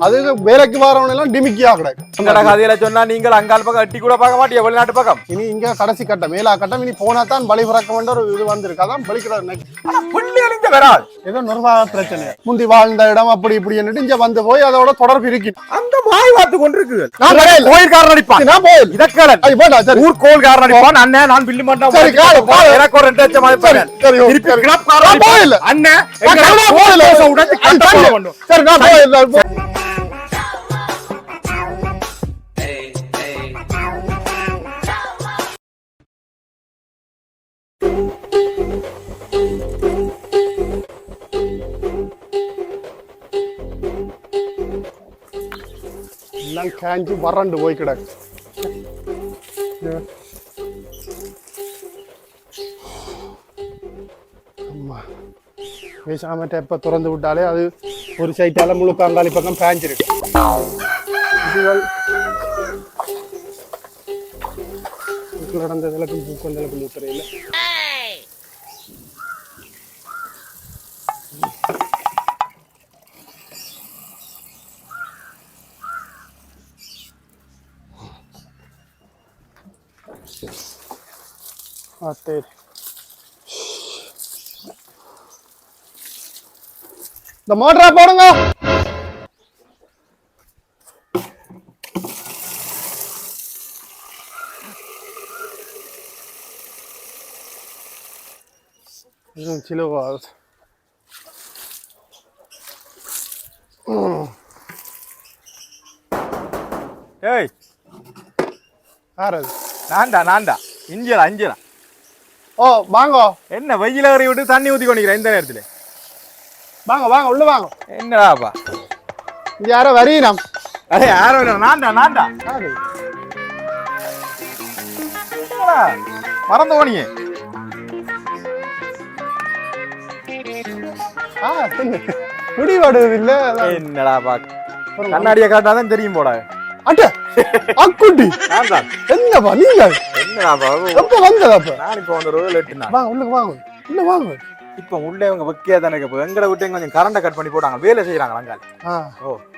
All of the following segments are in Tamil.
அதுக்கு வேலைக்கு வரவன எல்லாம் டிமிக்கியா கிடக்கு கதையில சொன்னா நீங்கள் அங்கால் பக்கம் எட்டி கூட பார்க்க மாட்டியா வெளிநாட்டு பக்கம் இனி இங்க கடைசி கட்டம் மேலா கட்டம் இனி போனா தான் பலி பிறக்க வேண்டிய ஒரு இது வந்திருக்கு அதான் பலிக்கிறார் புள்ளிகள் இங்க வராது ஏதோ நிர்வாக பிரச்சனை முந்தி வாழ்ந்த இடம் அப்படி இப்படி இங்க வந்து போய் அதோட தொடர்பு இருக்கு அந்த வாய் பார்த்து கொண்டிருக்கு கோயில்காரன் அடிப்பான் நான் போய் இதற்கான ஊர் கோயில்காரன் அடிப்பான் அண்ணன் நான் பில்லு மாட்டேன் எனக்கு ஒரு 2 லட்சம் அண்ணன் சரி நான் போயிடல எல்லாம் காஞ்சி வறண்டு போய் கிடக்கு ஆமா பேசாம டேப்பை திறந்து விட்டாலே அது ஒரு சைட்டால முழுக்க அங்காளி பக்கம் பேஞ்சிருக்கு நடந்ததுலக்கும் பூக்கொண்டலுக்கும் மூத்தரையில் இந்த மோட்டரா போடுங்க சிலவா ஏய் யாரது நான்டா இஞ்சலா ஓ வாங்க என்ன வெயில ஏறி விட்டு தண்ணி ஊத்தி கொண்டிருக்கிறேன் இந்த நேரத்துல வாங்க உள்ள வாங்க என்னடாப்பா இங்க யாரோ வரீனம் அரே யாரும் நான்டா மறந்து போனீங்க முடி வாடுவது இல்ல என்னடாப்பா கண்ணாடியை காட்டாதான் தெரியும் போட அட்ட அக்குட்டி என்னப்பா நீங்க என்னடாப்பா எப்ப வந்ததப்ப நான் இப்ப வந்து ரோல் எட்டுனா வாங்க உள்ள வாங்க இப்ப உள்ள இவங்க வைக்கியா தானே எங்களை விட்டு கொஞ்சம் கரண்ட கட் பண்ணி போட்டாங்க வேலை செய்யறாங்க அங்கால்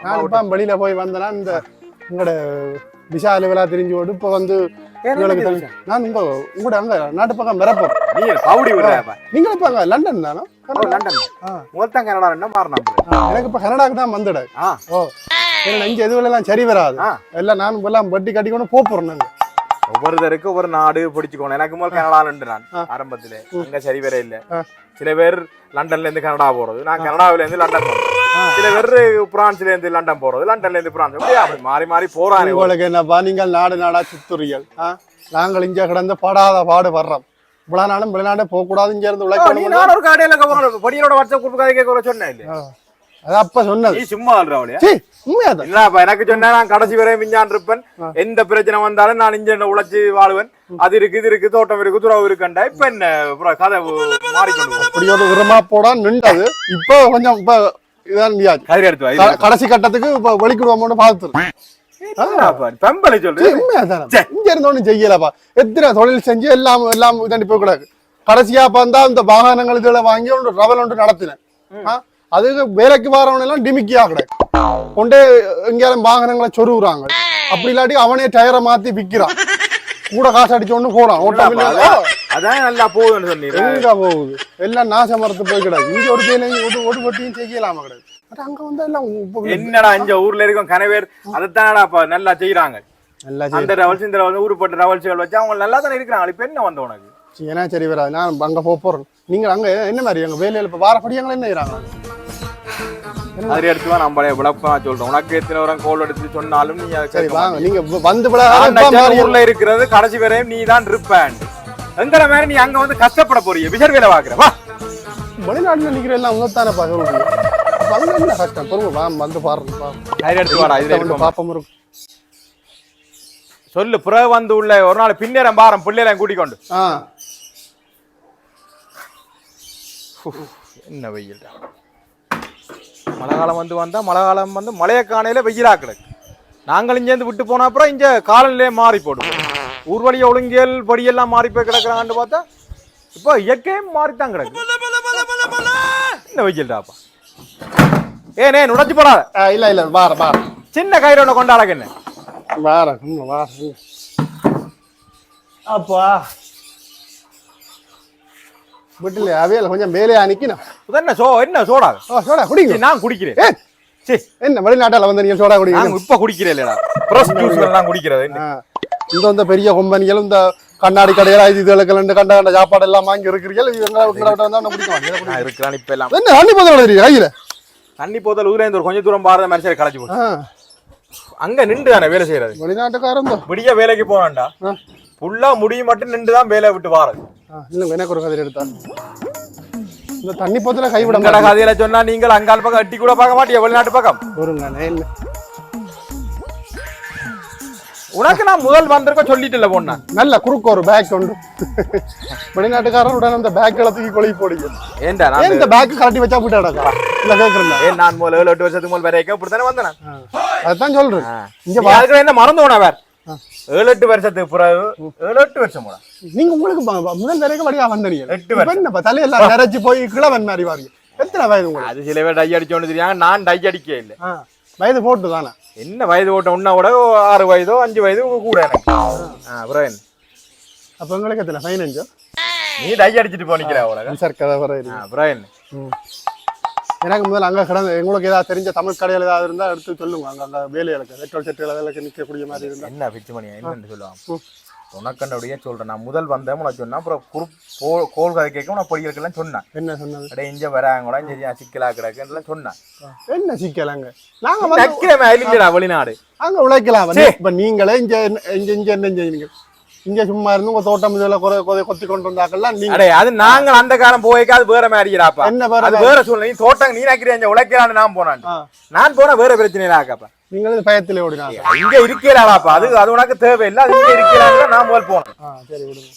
நான் இப்ப வெளியில போய் வந்தேன்னா இந்த உங்களோட விஷால விழா தெரிஞ்சு போட்டு இப்ப வந்து நான் உங்களோட அங்க நாட்டு பக்கம் வரப்போம் நீங்க இப்ப அங்க லண்டன் தானே லண்டன் மொத்தம் கனடா என்ன மாறினா எனக்கு இப்ப கனடாக்கு தான் வந்துடு ஏன்னா இங்க எதுவும் எல்லாம் சரி வராது எல்லாம் நான் எல்லாம் வட்டி கட்டிக்கொண்டு போறேன் நாங்க ஒவ்வொருத்தருக்கு ஒவ்வொரு நாடு பிடிச்சுக்கணும் எனக்கு முதல் கனடால நான் ஆரம்பத்துல அங்க சரி வர இல்ல சில பேர் லண்டன்ல இருந்து கனடா போறது நான் கனடாவில இருந்து லண்டன் போறேன் சில பேர் பிரான்ஸ்ல இருந்து லண்டன் போறது லண்டன்ல இருந்து பிரான்ஸ் அப்படி மாறி போறாங்க உங்களுக்கு என்னப்பா நீங்கள் நாடா சுத்துறீர்கள் நாங்கள் இங்க கிடந்து படாத பாடு வர்றோம் இவ்வளவு நாளும் வெளிநாடே போக கூடாது இங்க இருந்து உழைக்கணும் ஒரு கடையில பொடியோட வாட்ஸ்அப் குரூப் கேட்க சொன்னேன் இல்ல அது அப்ப சொன்னது சும்மா எனக்கு சொன்னா நான் கடைசி வரை மிஞ்சான் இருப்பேன் எந்த பிரச்சனை வந்தாலும் நான் இங்க உழைச்சு வாழ்வேன் அது இருக்கு தோட்டம் இருக்கு துறவு இருக்குண்டா இப்ப என்ன கதை மாறிக்கொண்டு அப்படி ஒரு விரமா போட நின்றது இப்ப கொஞ்சம் இப்ப இதான் கடைசி கட்டத்துக்கு இப்ப வெளிக்கிடுவோம் பார்த்துருக்கேன் இங்க இருந்து ஒண்ணும் செய்யலப்பா எத்தனை தொழில் செஞ்சு எல்லாம் இதாண்டி போய் கூடாது கடைசியா பார்த்தா இந்த வாகனங்கள் இதுல வாங்கி ஒன்று ரவல் ஒன்று நடத்தினேன் அதுக்கு வேலைக்கு வரவன எல்லாம் டிமிக்கியா கிடக்கு கொண்டே எங்கேயாலும் வாகனங்களை சொருகுறாங்க அப்படி இல்லாட்டி அவனே டயரை மாத்தி விக்கிறான் கூட காசு அடிச்சு ஒண்ணு போறான் அதான் நல்லா போகுதுன்னு சொன்னீங்க எங்க போகுது எல்லாம் நாச மரத்து போய் கிடக்கு இங்க ஒரு தேலையும் ஒரு வட்டியும் செய்யலாமா கிடக்கு அங்க வந்து எல்லாம் என்னடா இங்க ஊர்ல இருக்கும் கனவேர் அதைத்தானடா நல்லா செய்யறாங்க அந்த ரவல்ஸ் இந்த ரவல்ஸ் ஊருப்பட்ட ரவல்ஸ்கள் வச்சு அவங்க நல்லா தானே இருக்கிறாங்க இப்ப என்ன வந்த உனக்கு ஏன்னா சரி வராது நான் அங்க போறேன் நீங்க அங்க என்ன மாதிரி அங்க வேலையில இப்ப வாரப்படியாங்களா என்ன செய்யறாங்க அதை எடுத்துவா நம்மளே விளப்பா சொல்றோம் உனக்கு எத்தனை வரம் கோல் எடுத்து சொன்னாலும் நீ சரி வாங்க நீங்க வந்து ஊர்ல இருக்கிறது கடைசி வரையும் நீ தான் இருப்பேன் எங்கிற மாதிரி நீ அங்க வந்து கஷ்டப்பட போறீங்க விசர் வேலை பாக்குற வா வெளிநாட்டுல நிக்கிற எல்லாம் உங்கத்தானே பாக்க என்ன கஷ்டம் பொறுங்க வந்து பாருங்க பாப்பம் இருக்கும் சொல்லு பிறகு வந்து உள்ள ஒரு நாள் பின்னேரம் பாரம் பிள்ளைலாம் கூட்டிக் கொண்டு என்ன வெயில் மழை காலம் வந்து வந்தா மழை காலம் வந்து மழைய காணையில வெயிலா கிடக்கு நாங்கள் இங்கேருந்து விட்டு போன அப்புறம் இங்க காலநிலையே மாறி போடுவோம் ஊர்வலிய ஒழுங்கியல் படியெல்லாம் மாறி போய் கிடக்குறாங்கன்னு பார்த்தா இப்போ இயற்கையும் மாறித்தான் கிடக்கு என்ன வெயில்டாப்பா ஏனே நுழைச்சு போடாத. இல்ல இல்ல வார சின்ன கயிறு ஒண்ணு கொண்டாடக்கு என்ன வார அப்பா வீட்டுல அவையில கொஞ்சம் வேலையா நிக்கணும். என்ன சோடா சோடா குடிங்க. நான் குடிக்கிறேன். என்ன வெளிநாட்டால வந்து நீங்க சோடா குடிங்க? இப்ப குடிக்கிறேன் இல்லடா, ஃப்ரெஷ் ஜூஸ் எல்லாம் குடிக்கிறது. இந்த பெரிய கொம்பனிகளும் இந்த கண்ணாடி கடையில இதுகளுக்கு கண்ட சாப்பாடு எல்லாம் வாங்கி இருக்கிறீர்கள். இருக்கிறான் இப்ப எல்லாம் என்ன தண்ணி போதல் கையில தண்ணி போதல் ஊர்ல இருந்து கொஞ்சம் தூரம் பாரத மனுஷரை களைச்சு போச்சு. அங்க நின்று தானே வேலை செய்யறது. வெளிநாட்டுக்காரன் விடிய வேலைக்கு போனான்டா, ஃபுல்லா முடிய மட்டும் நின்றுதான் வேலை விட்டு வாரது. எனக்கு ஒரு கதை எடுத்தா இந்த தண்ணி போதல கைவிட கதையில சொன்னா நீங்கள் அங்கால் பக்கம் எட்டி கூட பார்க்க மாட்டியா வெளிநாட்டு பக்கம் ஒருங்க. உனக்கு நான் முதல் வந்திருக்க சொல்லிட்டு போனா நல்ல குறுக்கு ஒரு பேக் உண்டு. வெளிநாட்டுக்காரன் உடனே அந்த பேக் தூக்கி கொலை போடுங்க. ஏன்டா இந்த பேக் கழட்டி வச்சா போட்டாடா இல்ல கேக்குறேன். நான் முதல்ல 7-8 வருஷத்துக்கு முதல் வரைக்கும் இப்படித்தானே வந்தேன். அதான் சொல்றேன். இங்க என்ன மறந்து போன வேற 7-8 வருஷத்துக்கு பிறகு 7-8 வருஷம் போனா நீங்க உங்களுக்கு முதல் வரைக்கும் வழியா வந்தீங்க. 8 வருஷம் என்னப்பா தலையெல்லாம் நிறைச்சு போய் கிழவன் மாதிரி வாங்க. எத்தனை வயது உங்களுக்கு? அது சில பேர் டை அடிச்சோன்னு தெரியாங்க. நான் டை அடிக்கவே இல்லை. வயது போட்டு தானே. என்ன வயது போட்ட உன்னா கூட 6 வயதோ 5 வயது கூட எனக்கு. அப்புறம் அப்ப உங்களுக்கு எத்தனை 15? நீ டை அடிச்சுட்டு போனிக்கிற அவ்வளவு சார் கதை வர. அப்புறம் எனக்கு முதல்ல அங்க கிடந்து எங்களுக்கு ஏதாவது தெரிஞ்ச தமிழ் கடையில் ஏதாவது இருந்தா எடுத்து சொல்லுங்க. அங்க வேலைகளுக்கு நெட்வொர்க் செட்டுகளுக்கு நிற்கக்கூடிய மாதிரி இருந்தா என்ன பிச்சு மணியா என்னன்னு சொல்லுவாங்க. உனக்கண்டபடியே சொல்றேன். நான் முதல் வந்தேன் உனக்கு சொன்னா அப்புறம் கோல் கதை கேட்க உனக்கு பொடிகளுக்கெல்லாம் சொன்னேன். என்ன சொன்னது? அடே இங்க வராங்க கூட சரி சிக்கலா கிடக்குன்னு சொன்னேன். என்ன சிக்கலாங்க? நாங்க வைக்கிறேன் வெளிநாடு அங்க உழைக்கலாம். இப்ப நீங்களே இங்க இங்க என்ன செய்யுங்க? இங்க சும்மா இருந்து உங்க தோட்டம் இதுல கொத்தி கொண்டு வந்தாக்கெல்லாம் நீங்க அது நாங்க அந்த காலம் போய்க்கா அது வேற மாதிரிடாப்பா. என்ன வேற சூழ்நிலை. நீ தோட்டம் நீ நினைக்கிறீங்க உழைக்கலான்னு நான் போனான். நான் போனா வேற பிரச்சனை ஆக்காப்பா. நீங்களும் பயத்துல ஓடினாங்க. இங்க இருக்கலாப்பா. அது உனக்கு தேவையில்லை. அது இங்க இருக்கலான்னு நான் முதல் போனேன். சரி விடுங்க.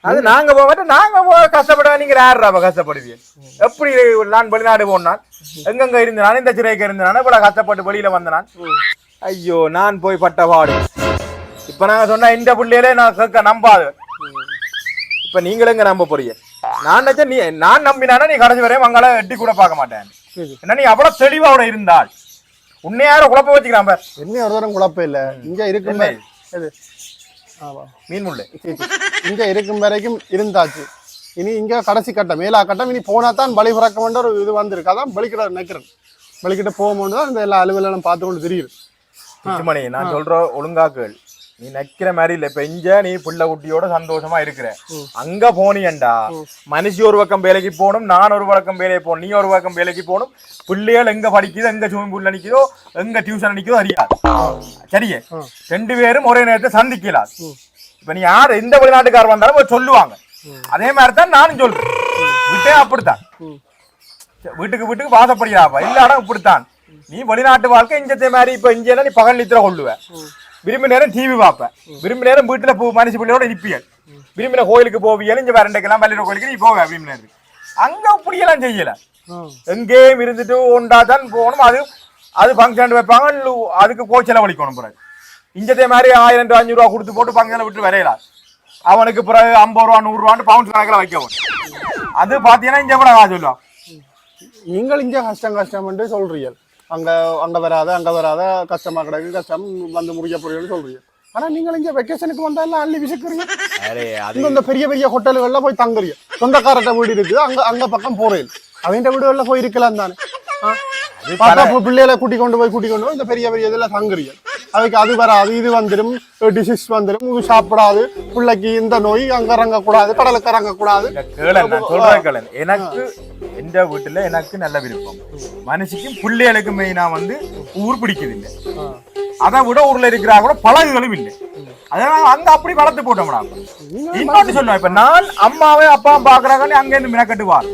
அது நாங்க போக நாங்க கஷ்டப்பட நீங்க யாருப்பா கஷ்டப்படுவீங்க? எப்படி நான் வெளிநாடு போனான் எங்கெங்க இருந்தான் இந்த சிறைக்கு இருந்தான் இவ்வளவு கஷ்டப்பட்டு வெளியில வந்தான். ஐயோ நான் போய் பட்ட பாடு. இப்ப நாங்க சொன்னா இந்த பிள்ளையிலே நான் கேட்க நம்பாது. இப்ப நீங்களும் இங்க நம்ப போறீங்க. நான் நினைச்சேன் நான் நம்பினானா நீ கடைசி வரையும் அங்கால எட்டி கூட பார்க்க மாட்டேன். என்ன நீ அவ்வளவு தெளிவாவோட இருந்தால் உன்னை யாரும் குழப்ப வச்சுக்கிறான் பார். என்ன ஒரு தரம் குழப்பம் இல்ல. இங்க இருக்கும் மீன் முள்ளு இங்க இருக்கும் வரைக்கும் இருந்தாச்சு. இனி இங்க கடைசி கட்டம் மேலா கட்டம். இனி போனா தான் பலி பிறக்க வேண்ட ஒரு இது வந்திருக்கு. அதான் பலிக்கிட்ட நினைக்கிறேன். பலிக்கிட்ட போகும்போது தான் இந்த எல்லா அலுவலும் பார்த்து கொண்டு தெரியுது. மணி நான் சொல்றேன் ஒழுங்காக்கள். நீ நக்கிற மாதிரி இல்ல. இப்ப இங்க நீ புள்ள குட்டியோட சந்தோஷமா இருக்கிற. அங்க போனியண்டா மனுஷி ஒரு பக்கம் வேலைக்கு போகணும், நான் ஒரு பக்கம் வேலைக்கு போகணும், நீ ஒரு பக்கம் வேலைக்கு போகணும். பிள்ளைகள் எங்க படிக்குதோ எங்க ஸ்விமிங் பூல்ல நிக்குதோ எங்க டியூஷன் நிக்குதோ அறியாது. சரியே 2 பேரும் ஒரே நேரத்தை சந்திக்கலாம். இப்ப நீ யாரு எந்த வெளிநாட்டுக்காரர் வந்தாலும் சொல்லுவாங்க. அதே மாதிரிதான் நானும் சொல்றேன். வீட்டே அப்படித்தான். வீட்டுக்கு வாசப்படுகிறாப்பா. எல்லா இடம் இப்படித்தான். நீ வெளிநாட்டு வாழ்க்கை இஞ்சத்தை மாதிரி. இப்ப இங்க நீ பகல் நித்திர கொள்ளுவ. விரும்பி நேரம் டிவி பார்ப்பேன். விரும்பி நேரம் வீட்டுல மனுஷி பிள்ளையோட நிப்பியல். விரும்பின கோயிலுக்கு போவியல். இங்க வரண்டைக்கெல்லாம் பள்ளியோட கோயிலுக்கு நீ போவ. விரும்பி நேரம் அங்க அப்படியெல்லாம் செய்யல. எங்கேயும் இருந்துட்டு ஒண்டாதான் போகணும். அது ஃபங்க்ஷன் வைப்பாங்க. அதுக்கு போய் செலவழிக்கணும். பிறகு இஞ்சத்தை மாதிரி 1000-500 ரூபா கொடுத்து போட்டு ஃபங்க்ஷனை விட்டு வரையலாம். அவனுக்கு பிறகு 50 ரூபா 100 ரூபான்னு பவுன்ஸ் கணக்கில் வைக்கவும். அது பாத்தீங்கன்னா இங்க கூட சொல்லுவோம். நீங்கள் இங்க கஷ்டம் சொல்றீங்க. அங்க வராத கஷ்டமா கிடக்கு. கஷ்டம் வந்து முடிய போறீங்கன்னு சொல்றீங்க. ஆனா நீங்க இங்க வெக்கேஷனுக்கு வந்தாலும் அள்ளி விசுக்குறீங்க. இந்த பெரிய பெரிய ஹோட்டல்கள்ல போய் தங்குறீங்க. சொந்தக்காரட்ட வீடு இருக்குது. அங்க பக்கம் போறீங்க. அவங்க வீடுகள்ல போய் இருக்கலாம் தானே. பிள்ளைகளை கூட்டி கொண்டு போய் இந்த பெரிய பெரிய இதெல்லாம் தங்குறீங்க. அதுக்கு அது வராது இது வந்துடும் டிசீஸ் வந்துடும். இது சாப்பிடாது. பிள்ளைக்கு இந்த நோய் அங்க இறங்கக்கூடாது. கடலுக்கு இறங்கக்கூடாது. எனக்கு எந்த வீட்டுல எனக்கு நல்ல விருப்பம். மனுஷிக்கும் பிள்ளைகளுக்கும் மெயினா ஊர் பிடிக்குது இல்லை. அதை விட ஊர்ல இருக்கிறா கூட பழகுகளும் இல்லை. அதனால அங்க அப்படி வளர்த்து போட்டோம்னா இன்னொன்னு சொல்லுவேன். இப்ப நான் அம்மாவே அப்பாவும் பாக்குறாங்க அங்க இருந்து மினக்கட்டுவார்.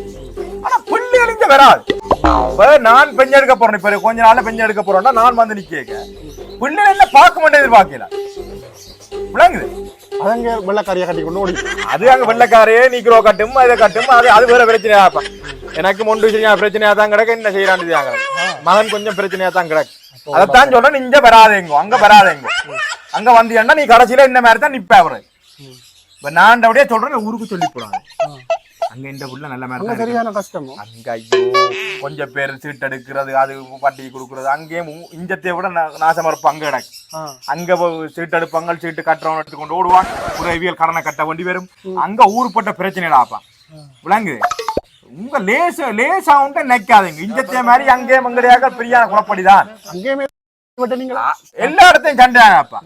ஆனா பிள்ளைகள் இங்க வராது. நான் பெண் எடுக்க போறேன். இப்ப கொஞ்ச நாள்ல பெண் எடுக்க போறேன்னா நான் நிக்க பிள்ளைகள் என்ன பார்க்க மாட்டேன் எதிர்பார்க்கல. விளங்குது. அதங்க வெள்ளக்காரியை கட்டி கொண்டு ஓடி. அது அங்க வெள்ளக்காரையே நீக்கிறோ கட்டும் அதை கட்டும். அது வேற பிரச்சனையா இருப்பான். எனக்கு முண்டு சரியா பிரச்சனையா தான் கிடக்கு. என்ன செய்யறான்னு மகன் கொஞ்சம் பிரச்சனையா தான் கிடக்கு. அதைத்தான் சொல்றேன். இங்க வராதேங்கோ அங்க வராதேங்கோ. அங்க வந்தீங்கன்னா நீ கடைசியில இந்த மாதிரி தான் நிப்ப. அவரு இப்ப நான் அப்படியே சொல்றேன் ஊருக்கு சொல்லி போறாங்க. அங்க இந்த புள்ள நல்ல அங்க மாதிரி சரியான கஷ்டமோ அங்க ஐயோ கொஞ்சம் பேர் சீட்டு எடுக்கிறது அது பட்டி கொடுக்கறது அங்கேயும் இஞ்சத்தை விட நாசமா இருப்போம் அங்க கிடக்கு அங்க சீட்டு எடுப்பாங்க சீட்டு கட்டுறவன் எடுத்துக்கொண்டு ஓடுவான் உறவியல் கடனை கட்ட வேண்டி வரும் அங்க ஊருப்பட்ட பிரச்சனையில ஆப்பான் விளங்கு உங்க லேசா உண்டு நினைக்காதீங்க இஞ்சத்தை மாதிரி அங்கேயும் அங்கடையாக பெரியான குழப்படிதான் அங்கேயுமே எல்லா இடத்தையும் சண்டையாப்பா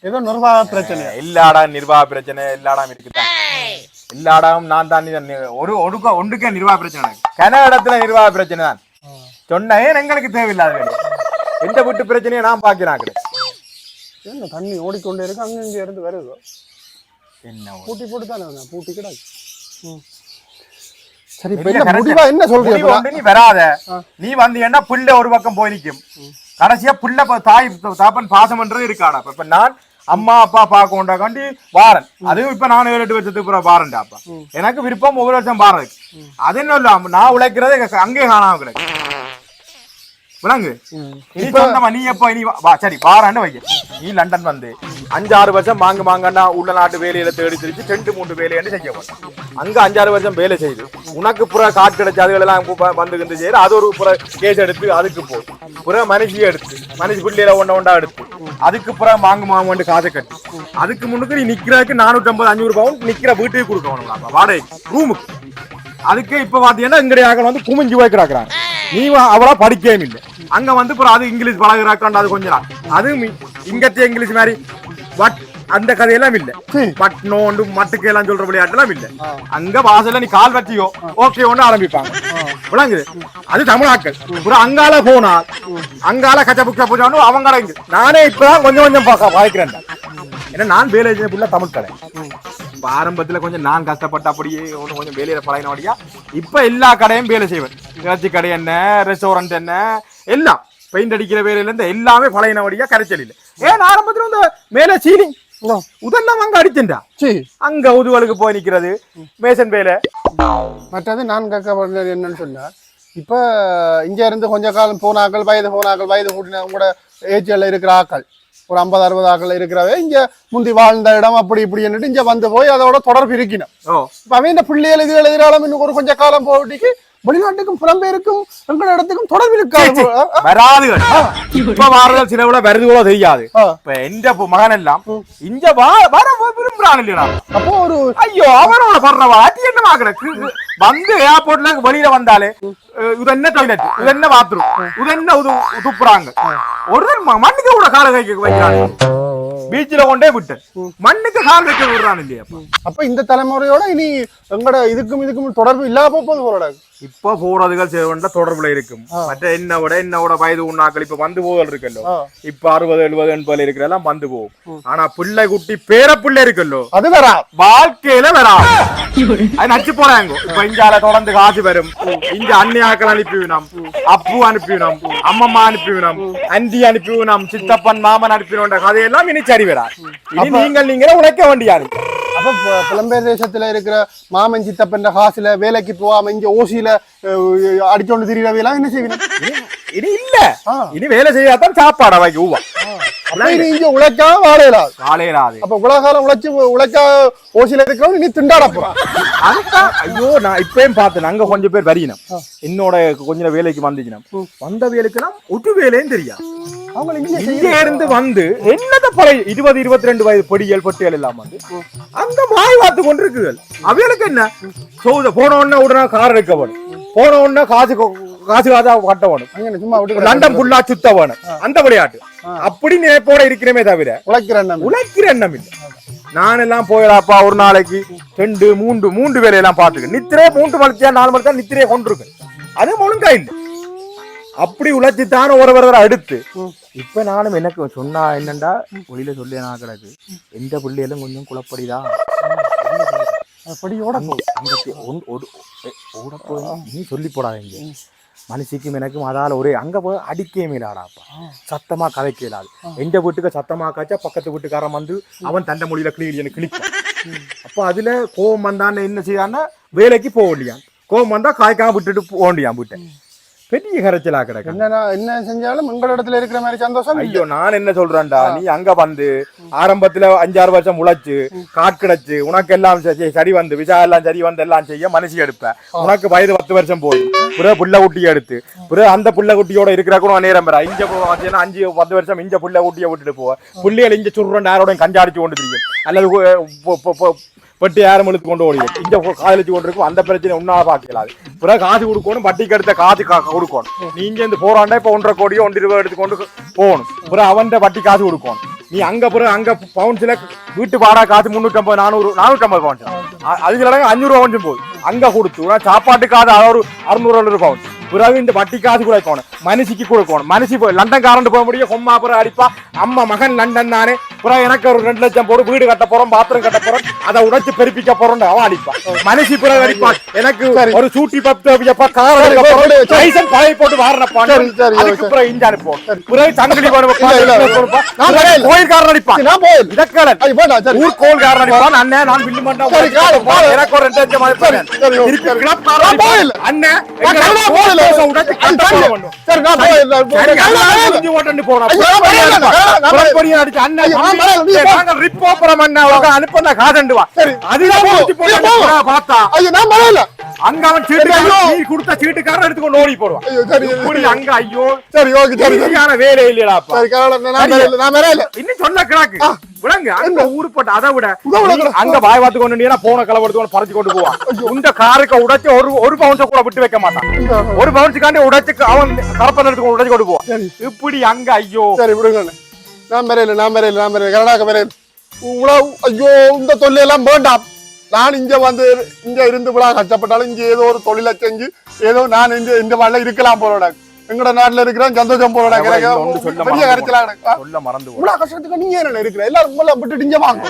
ஏதோ நிர்வாக பிரச்சனை எல்லா இடம் நிர்வாக பிரச்சனை எல்லா இடம் இருக்குதான் எல்லா இடம் நான் தான் ஒன்றுக்கே நிர்வாக பிரச்சனை கன இடத்துல நிர்வாக பிரச்சனை தான் சொன்னேன் எங்களுக்கு தேவையில்லாத எந்த வீட்டு பிரச்சனையை நான் பாக்கிறேன் என்ன தண்ணி ஓடிக்கொண்டே இருக்கு அங்க இங்க இருந்து வருது என்ன பூட்டி போட்டு தானே பூட்டி கிடாது சரி முடிவா என்ன சொல்றீங்க நீ வராத நீ வந்து என்ன பிள்ளை ஒரு பக்கம் போய் நிக்கும் கடைசியா பிள்ளை தாய் தாப்பன் பாசம் பண்றது இருக்காடா இப்ப நான் அம்மா அப்பா பார்க்க காண்டி வாரன் அதுவும் இப்ப நான் 7-8 வருஷத்துக்கு வாரன்டா அப்பா எனக்கு விருப்பம் ஒவ்வொரு வருஷம் பாறதுக்கு அது என்ன இல்ல நான் உழைக்கிறது அங்கே காணாம கிடக்கு விளங்கு நீ சொந்தமா நீ எப்ப நீ சரி வாரான்னு வைக்க நீ லண்டன் வந்து 5-6 வருஷம் மாங்கண்டா உள்ள நாட்டு வேலையில தேடி திரிச்சு 2-3 வேலையாண்டு செய்ய போறேன் அங்க 5-6 வருஷம் வேலை செய்யுது உனக்கு புற காட்டு கிடைச்ச அதுகளெல்லாம் வந்து செய்யுது அது ஒரு புற கேஸ் எடுத்து அதுக்கு போ புற மனுஷியை எடுத்து மனுஷி பிள்ளையில ஒண்டா எடுத்து அதுக்கு புற மாங்கு காசை கட்டி அதுக்கு முன்னுக்கு நீ நிக்கிறதுக்கு 450-500 பவுன் நிக்கிற வீட்டுக்கு கொடுக்கணும் வாடகை ரூமுக்கு அதுக்கு இப்ப பாத்தீங்கன்னா எங்கடைய வந்து குமிஞ்சு வைக்கிறாங்க நீ அவளா படிக்கவே இல்லை அங்க வந்து அது இங்கிலீஷ் பழகிறாக்காண்டு அது கொஞ்சம் அது இங்கத்திய இங்கிலீஷ் மாதிரி பட் அந்த கதையெல்லாம் இல்ல பட் நோண்டு மட்டுக்கு எல்லாம் சொல்ற விளையாட்டுலாம் இல்ல அங்க வாசல்ல நீ கால் வச்சியோ ஓகே ஒண்ணு ஆரம்பிப்பாங்க விளங்குது அது தமிழாக்கள் அப்புறம் அங்கால போனா அங்கால கச்சபுக்க போச்சானு அவங்கள நானே இப்பதான் கொஞ்சம் பாய்க்கிறேன் ஏன்னா நான் வேலை செய்ய தமிழ் கடை ஆரம்பத்துல கொஞ்சம் நான் கஷ்டப்பட்ட அப்படியே கொஞ்சம் வேலையில பழகினபடியா இப்ப எல்லா கடையும் வேலை செய்வேன் இறைச்சி கடை என்ன ரெஸ்டாரண்ட் என்ன எல்லாம் பெயிண்ட் அடிக்கிற வேலையில இருந்து எல்லாமே பழகினபடியா கரைச்சல் இல்லை ஏன் ஆரம்பத்துல இந்த மேல சீலிங் உதெல்லாம் அங்க அடிச்சா அங்க உதுவலுக்கு போய் நிக்கிறது மேசன் வேலை மற்றது நான் கேட்க என்னன்னு சொன்னா இப்ப இங்க இருந்து கொஞ்ச காலம் போனாக்கள் வயது கூட்டின உங்களோட ஏஜ்ல இருக்கிற ஆக்கள் ஒரு 50-60 ஆக்கள் இருக்கிறவே இங்க முந்தி வாழ்ந்த இடம் அப்படி இப்படி என்னட்டு இங்க வந்து போய் அதோட தொடர்பு இருக்கணும் அவன் இந்த பிள்ளைகள் இது எழுதினாலும் இன்னும் ஒரு கொஞ்ச காலம் போட்டிக்கு வெளிநாட்டுக்கும் புலம்பெயருக்கும் எங்களோட இடத்துக்கும் தொடர்பு இருக்காது வராதுகள் இப்ப வாரதல் சில விட வருது கூட தெரியாது இப்ப எந்த மகன் எல்லாம் இங்க வர விரும்புறான் இல்லையா அப்போ ஒரு ஐயோ அவனோட படுறவா அது என்ன கிடக்கு வந்து ஏர்போர்ட்ல வெளியில வந்தாலே இது என்ன டாய்லெட் இது என்ன பாத்ரூம் இது என்ன துப்புறாங்க ஒரு மண்ணுக்கு கூட கால கைக்கு வைக்கிறாங்க பீச்சில கொண்டே விட்டு மண்ணுக்கு கால் வைக்க விடுறான் இல்லையா அப்ப இந்த தலைமுறையோட இனி எங்கட இதுக்கும் தொடர்பு இல்லாம போகுது போறாங்க இப்ப போறதுகள் சேவன்ல தொடர்புல இருக்கும் மற்ற என்னோட வயது உண்ணாக்கள் இப்ப வந்து போதல் இருக்கல்லோ இப்ப 60-70-80 இருக்கிறதெல்லாம் வந்து போகும் ஆனா பிள்ளை குட்டி பேர பிள்ளை இருக்கல்லோ அது வரா வாழ்க்கையில வரா அது நச்சு போறாங்க இப்ப இங்கால தொடர்ந்து காசு வரும் இங்க அண்ணியாக்கள் அனுப்பிவினோம் அப்பு அனுப்பிவினோம் அம்மம்மா அனுப்பிவினோம் அண்டி அனுப்பிவினோம் சித்தப்பன் மாமன் அனுப்பினோன்ற கதையெல்லாம் இனி சரி வரா இனி நீங்களே உழைக்க வேண்டியாது அப்ப புலம்பெயர் தேசத்துல இருக்கிற மாமன் சித்தப்பன் காசுல வேலைக்கு போகாம இங்க ஓசியில அடிச்சோண்டு திரியலாம் என்ன செய்வீங்க இனி இல்ல இனி வேலை செய்யாதான் சாப்பாடு வாங்கி ஊவா இங்க உழைக்கா வாழையலாது அப்ப உலகாலம் உழைக்கா ஓசியில இருக்கிறவங்க நீ திண்டாட போறான் அதுதான் ஐயோ நான் இப்பயும் பார்த்தேன் அங்க கொஞ்சம் பேர் வரையினம் என்னோட கொஞ்சம் வேலைக்கு வந்துச்சுனா வந்த வேலைக்கெல்லாம் ஒரு வேலையும் தெரியாது இங்க இருந்து வந்து என்னத பழைய 20-22 வயது பொடியல் பொட்டியல் எல்லாம் வந்து அங்க வாய் வாத்து கொண்டிருக்குகள் அவைகளுக்கு என்ன போன உடனே கார் எடுக்க வேணும் போன உடனே காசு கட்ட வேணும் சும்மா லண்டன் ஃபுல்லா சுத்த வேணும் அந்த விளையாட்டு அப்படி நினைப்போட இருக்கிறமே தவிர உழைக்கிற எண்ணம் இல்லை நான் எல்லாம் போயிடாப்பா ஒரு நாளைக்கு 2-3 வேலையெல்லாம் பாத்துக்க நித்திரே 3 மணித்தியா 4 மணித்தியா நித்திரையே கொண்டிருக்கேன் அது ஒழுங்கா இல்லை அப்படி உழைச்சித்தான ஒரு அடுத்து இப்ப நானும் எனக்கு சொன்னா என்னண்டா ஒளியில சொல்ல நான் கிடக்கு எந்த பிள்ளைகளும் கொஞ்சம் குழப்படிதான் நீ சொல்லி போடாதீங்க மனுஷிக்கும் எனக்கும் அதால ஒரே அங்க போய் அடிக்கவே மேலாடாப்பா சத்தமா கதைக்க இயலாது எந்த வீட்டுக்கு சத்தமா காய்ச்சா பக்கத்து வீட்டுக்காரன் வந்து அவன் தண்டை மொழியில கிளிப்பான் அப்ப அதுல கோவம் வந்தான்னு என்ன செய்யான்னா வேலைக்கு போக வேண்டியான் கோவம் வந்தா காய்க்காம விட்டுட்டு போக வேண்டியான் வீட்டை பெரிய கரைச்சலா கிடக்கு. என்ன செஞ்சாலும் உங்கள இடத்துல இருக்கிற மாதிரி சந்தோஷம். ஐயோ நான் என்ன சொல்றேன்டா, நீ அங்க வந்து ஆரம்பத்துல 5-6 வருஷம் உழைச்சு காட்கிடச்சு உனக்கு எல்லாம் சரி வந்து விசா எல்லாம் சரி வந்து எல்லாம் செய்ய மனுஷி எடுப்ப. உனக்கு வயது 10 வருஷம் போய் பிறகு புள்ள குட்டியை எடுத்து பிறகு அந்த புள்ள குட்டியோட இருக்கிற கூட நேரம் பெற இங்க 5-10 வருஷம் இங்க புள்ள குட்டியை விட்டுட்டு போவ. புள்ளிகள் இங்க சுடுறோம் யாரோட கஞ்சாடிச்சு கொண்டு தெரியும் அல்லது பட்டி யாரும் இழுத்து கொண்டு ஓடி இங்க காதலிச்சு கொண்டு இருக்கும். அந்த பிரச்சனை உன்னால பாக்கலாது. பிறகு காசு கொடுக்கணும், வட்டிக்கு எடுத்த காசு கொடுக்கணும். நீங்க இந்த போறாண்டா இப்ப 1.5 கோடியோ 1 ரூபாய் எடுத்துக்கொண்டு போகணும். பிறகு அவன் வட்டி காசு கொடுக்கணும். நீ அங்க பிறகு அங்க பவுன்ஸ்ல வீட்டு வாடகை காசு 350-450 பவுன்ஸ், அதுக்கு 500 ரூபா கொஞ்சம் போகுது. அங்க கொடுத்து சாப்பாட்டு காசு ஒரு 600 பவுன்ஸ். பிறகு இந்த வட்டி காசு கொடுக்கணும், மனுஷிக்கு கொடுக்கணும். மனுஷி போய் லண்டன் காரண்டு போக முடியும், கொம்மா பிறகு அடிப்பா. அம்மா மகன் லண்டன் தானே, பிறகு எனக்கு ஒரு 2 லட்சம் போடு, வீடு கட்ட போறோம், பாத்ரூம் கட்ட போறோம், அதை உடைச்சு பெருப்பிக்க போறோம் அவன் அடிப்பா. மனுஷி பிறகு அடிப்பா. எனக்கு ஒரு சூட்டி 10 பழைய போட்டு வாரணப்பா. அதுக்கு பிறகு இங்க அனுப்போம். பிறகு சங்கிலி கோயில்காரன் அடிப்பான், ஊர் கோயில்காரன் அடிப்பான். அண்ணன் நான் பில்லு மாட்டேன், எனக்கு ஒரு 2 லட்சம் அண்ணன் அங்க அவன் கொடுத்த சீட்டுக்காரன் எடுத்துக்கொண்டு ஓடி போடுவான். அங்க ஐயோ சரியான வேலை இல்லையா இன்னும் சொல்ல கிடாக்கு விளங்கு. அங்க ஊருப்பட்ட அதை விட அங்க வாய் பார்த்து கொண்டு போன கலவரத்து பறிச்சு கொண்டு போவான். இந்த காருக்கு உடைச்சு ஒரு பவுன்ஸ கூட விட்டு வைக்க மாட்டான். ஒரு பவுன்ஸுக்காண்டி உடைச்சு அவன் கலப்பன எடுத்து உடைச்சு கொண்டு போவான். இப்படி அங்க ஐயோ சரி விடுங்க. நான் கனடாக்கு வரேன். ஐயோ இந்த தொல்லையெல்லாம் வேண்டாம். நான் இங்க வந்து இங்க இருந்து விழா கஷ்டப்பட்டாலும் இங்க ஏதோ ஒரு தொழிலை செஞ்சு ஏதோ நான் இந்த வாழ்ல இருக்கலாம் போறோட. எங்கட நாட்டுல இருக்கிறேன் சந்தோஷம் போறோட. பெரிய கரைச்சலா கஷ்டத்துக்கு நீங்க என்ன இருக்கிற எல்லாரும் விட்டுட்டு இங்க வாங்க,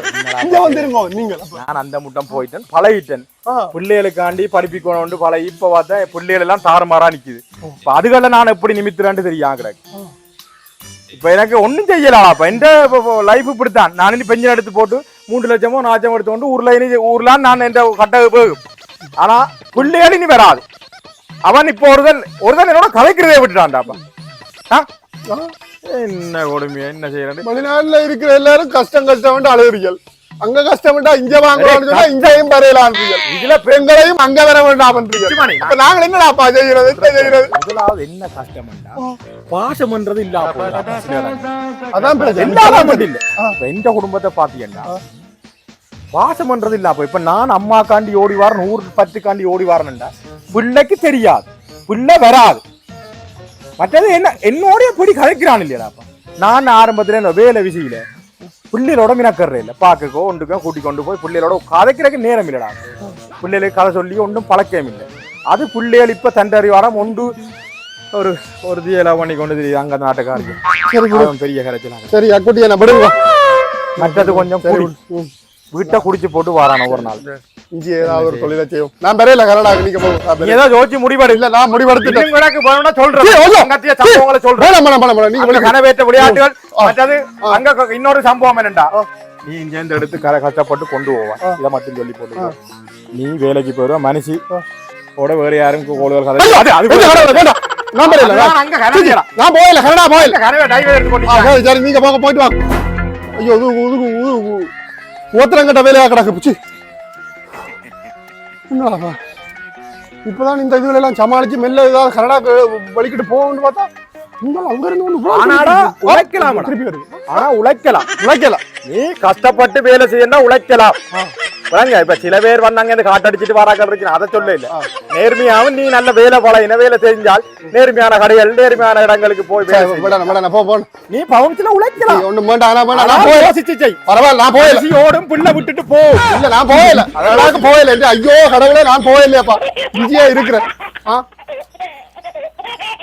இங்க வந்துருங்க. நீங்க நான் அந்த முட்டம் போயிட்டேன், பழகிட்டேன். பிள்ளைகளுக்காண்டி படிப்பிக்கணும் பழகி இப்ப பார்த்தா பிள்ளைகள் எல்லாம் தாறுமாறா நிக்குது. இப்ப அதுகளை நான் எப்படி நிமித்துறான்னு தெரியாது. இப்ப எனக்கு ஒண்ணும் செய்யலாம். அப்ப எந்த லைஃப் இப்படித்தான். நான் இனி பெஞ்சன் எடுத்து போட்டு 3 லட்சமோ 4 லட்சம் எடுத்து கொண்டு ஊர்ல நான் எந்த கட்ட போகும். ஆனா பிள்ளைகள் இனி வராது. அவன் இப்ப ஒருதன் என்னோட கலைக்கிறதே விட்டுட்டான்டாப்பா. என்ன கொடுமையா என்ன செய்யறது? வெளிநாட்டுல இருக்கிற எல்லாரும் கஷ்டம் அழுகிறீர்கள். அங்க கஷ்டப்பட்டா இங்க வாங்கலாம், இங்கேயும் வரையலாம். இதுல பெண்களையும் அங்க வர வேண்டாம். நாங்கள் என்னடாப்பா செய்யறது? முதலாவது என்ன கஷ்டம்டா, பாசம்ன்றது இல்ல. அதான் எந்த குடும்பத்தை பாத்தீங்கன்னா பாசம்ன்றது இல்ல. இப்ப நான் அம்மா காண்டி ஓடி வாரன், 110 காண்டி ஓடி வாரன்டா. பிள்ளைக்கு தெரியாது, பிள்ளை வராது. மற்றது என்ன என்னோட எப்படி கதைக்கிறான் இல்லையாப்பா. நான் ஆரம்பத்துல வேலை விசியில பிள்ளைகளோட மினக்கறே இல்லை. பாக்கோ ஒன்றுக்கோ கூட்டி கொண்டு போய் பிள்ளைகளோட கதைக்கிறதுக்கு நேரம் இல்லடா. பிள்ளைகளுக்கு கதை சொல்லி ஒன்றும் பழக்கம் இல்லை. அது பிள்ளைகள் இப்ப தண்டறி வாரம் ஒன்று ஒரு தீயலா பண்ணி கொண்டு தெரியுது அங்க நாட்டுக்காரருக்கு. பெரிய கரைச்சலாம். சரி அக்குட்டி என்ன விடுங்க. மற்றது கொஞ்சம் வீட்டை குடிச்சு போட்டு வாரான ஒரு நாள் இஞ்சி ஏதாவது ஒரு தொழிலை செய்யும். நான் பெரியல கனடாக்கு நீங்க போங்க. ஏதோ யோசிச்சு முடிவெடு. இல்ல நான் முடிவெடுத்துட்டேன். கனவேற்ற விளையாட்டுகள். மற்றது அங்க இன்னொரு சம்பவம் என்னண்டா, நீ இங்க எடுத்து கஷ்டப்பட்டு கொண்டு போவான். இதை மட்டும் சொல்லி போட்டு நீ வேலைக்கு போயிடுவ. மனுஷி ஓட வேற யாரும் நீங்க போக போயிட்டு வாங்க. ஐயோ ஓத்திரங்கட்ட வேலையா கிடக்கு பிச்சு. என்னடாப்பா இப்பதான் இந்த இதுல எல்லாம் சமாளிச்சு மெல்ல ஏதாவது கனடாக்கு வலிக்கிட்டு போகணும்னு பார்த்தா அங்க இருந்து உழைக்கலாம். ஆனா உழைக்கலாம். நீ கஷ்டப்பட்டு வேலை செய்யணும் உழைக்கலாம். இப்ப சில பேர் வந்தாங்க இந்த காட்டடிச்சிட்டு வராக்கள் இருக்கு, அதை சொல்ல இல்ல. நேர்மையாவும் நீ நல்ல வேலை பழகின வேலை செஞ்சால் நேர்மையான கடைகள் நேர்மையான இடங்களுக்கு போய் நீ பவுன்ஸ்ல உழைக்கலாம். பரவாயில்ல நான் போயில ஓடும் புள்ள விட்டுட்டு போ. இல்ல நான் போயில கனடாக்கு போயில. ஐயோ கடவுளே நான் போயில்லையாப்பா, இங்கேயா இருக்கிறேன்.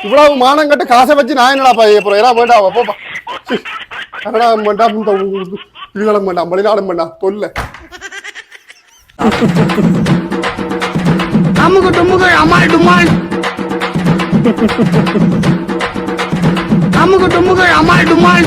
இவ்வளவு மானம் கட்டு காசை வச்சு நான் என்னடா போறேன். ஏன்னா வேண்டாவா போப்பா. கனடா வேண்டாம், இந்த இதுகளும் வேண்டாம், வெளிநாடும் வேண்டாம். தொல்ல அமுகு டுமுகு அமால் டுமால், அமுகு டுமுகு அமால் டுமால்.